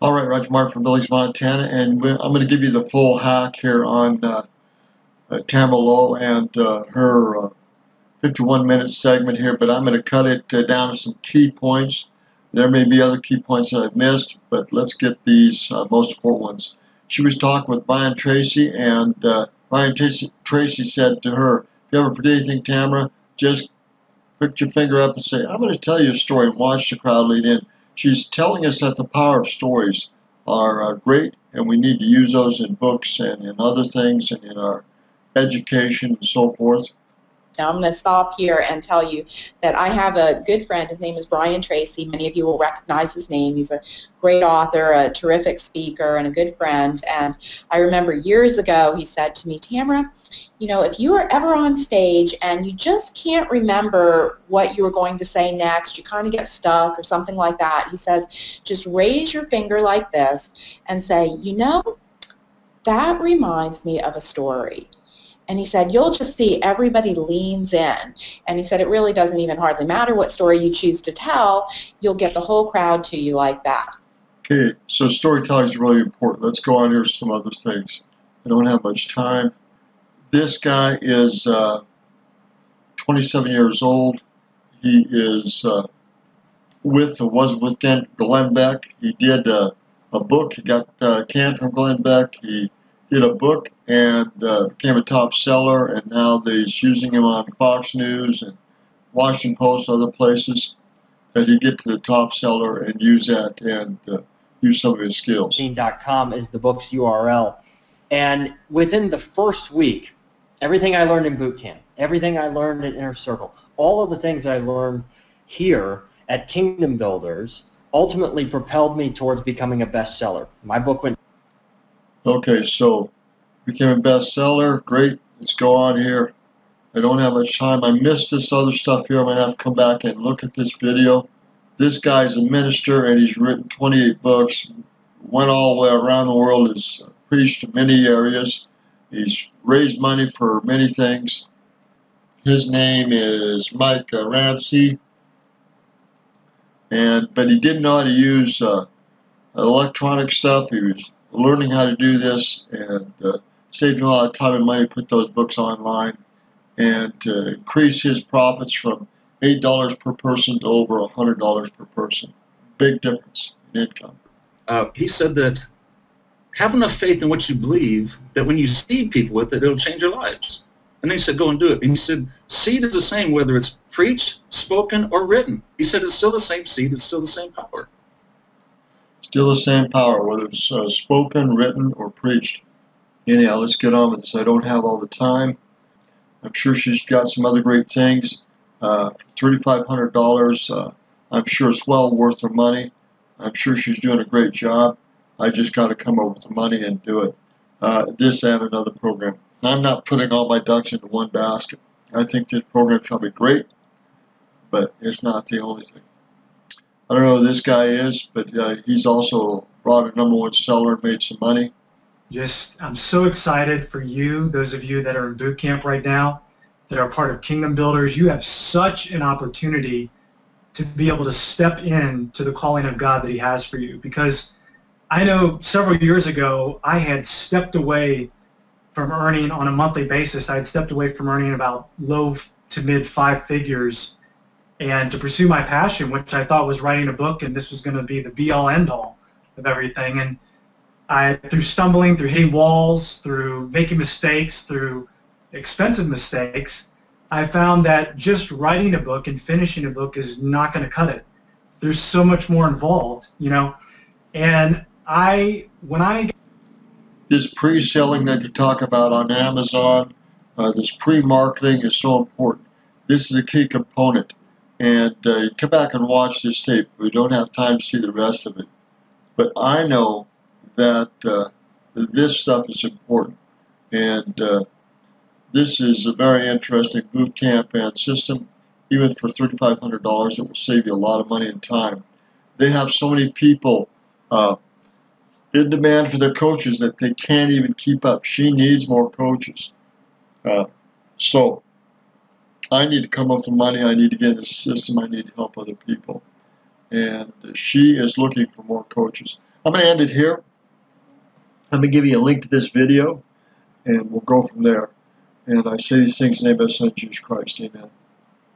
All right, Roger Martin from Billings, Montana, and I'm going to give you the full hack here on Tamara Lowe and her 51-minute segment here, but I'm going to cut it down to some key points. There may be other key points that I've missed, but let's get these most important ones. She was talking with Brian Tracy, and Brian Tracy said to her, if you ever forget anything, Tamara, just put your finger up and say, I'm going to tell you a story, and watch the crowd lead in. She's telling us that the power of stories are great, and we need to use those in books and in other things and in our education and so forth. Now I'm going to stop here and tell you that I have a good friend. His name is Brian Tracy. Many of you will recognize his name. He's a great author, a terrific speaker, and a good friend. And I remember years ago he said to me, Tamara, you know, if you are ever on stage and you just can't remember what you were going to say next, you kind of get stuck or something like that, he says, just raise your finger like this and say, you know, that reminds me of a story. And he said, you'll just see everybody leans in. And he said, it really doesn't even hardly matter what story you choose to tell. You'll get the whole crowd to you like that. Okay, so storytelling is really important. Let's go on here to some other things. I don't have much time. This guy is 27 years old. He is was with Glenn Beck. He did a book. He got canned from Glenn Beck. He did a book and became a top seller, and now they're using him on Fox News and Washington Post, other places, that he get to the top seller and use that and use some of his skills. .com is the book's URL. And within the first week, everything I learned in boot camp, everything I learned in Inner Circle, all of the things I learned here at Kingdom Builders ultimately propelled me towards becoming a bestseller. My book went... Okay, so became a bestseller. Great. Let's go on here. I don't have much time. I missed this other stuff here. I'm going to have to come back and look at this video. This guy's a minister, and he's written 28 books. Went all the way around the world. Has preached in many areas. He's raised money for many things. His name is Mike Rancy. But he didn't know how to use electronic stuff. He was learning how to do this, and saved him a lot of time and money to put those books online, and to increase his profits from $8 per person to over $100 per person. Big difference in income. He said that have enough faith in what you believe that when you seed people with it, it'll change your lives. And then he said, go and do it. And he said, seed is the same whether it's preached, spoken, or written. He said it's still the same seed, it's still the same power. Still the same power, whether it's spoken, written, or preached. Anyhow, let's get on with this. I don't have all the time. I'm sure she's got some other great things. For $3,500, I'm sure it's well worth her money. I'm sure she's doing a great job. I just got to come up with the money and do it. This and another program. I'm not putting all my ducks into one basket. I think this program shall be great, but it's not the only thing. I don't know who this guy is, but he's also brought a #1 seller and made some money. I'm so excited for you, those of you that are in boot camp right now, that are part of Kingdom Builders. You have such an opportunity to be able to step in to the calling of God that He has for you. Because I know several years ago, I had stepped away from earning on a monthly basis. I had stepped away from earning about low to mid 5 figures, and to pursue my passion, which I thought was writing a book, and this was going to be the be-all, end-all of everything. And through stumbling, through hitting walls, through making mistakes, through expensive mistakes, I found that just writing a book and finishing a book is not going to cut it. There's so much more involved, you know. And this pre-selling that you talk about on Amazon, this pre-marketing is so important. This is a key component. And you come back and watch this tape. We don't have time to see the rest of it. But I know that this stuff is important. And this is a very interesting boot camp and system. Even for $3,500, it will save you a lot of money and time. They have so many people in demand for their coaches that they can't even keep up. She needs more coaches. So I need to come up with the money. I need to get in the system. I need to help other people. And she is looking for more coaches. I'm going to end it here. I'm going to give you a link to this video, and we'll go from there. And I say these things in the name of the Son, Jesus Christ. Amen.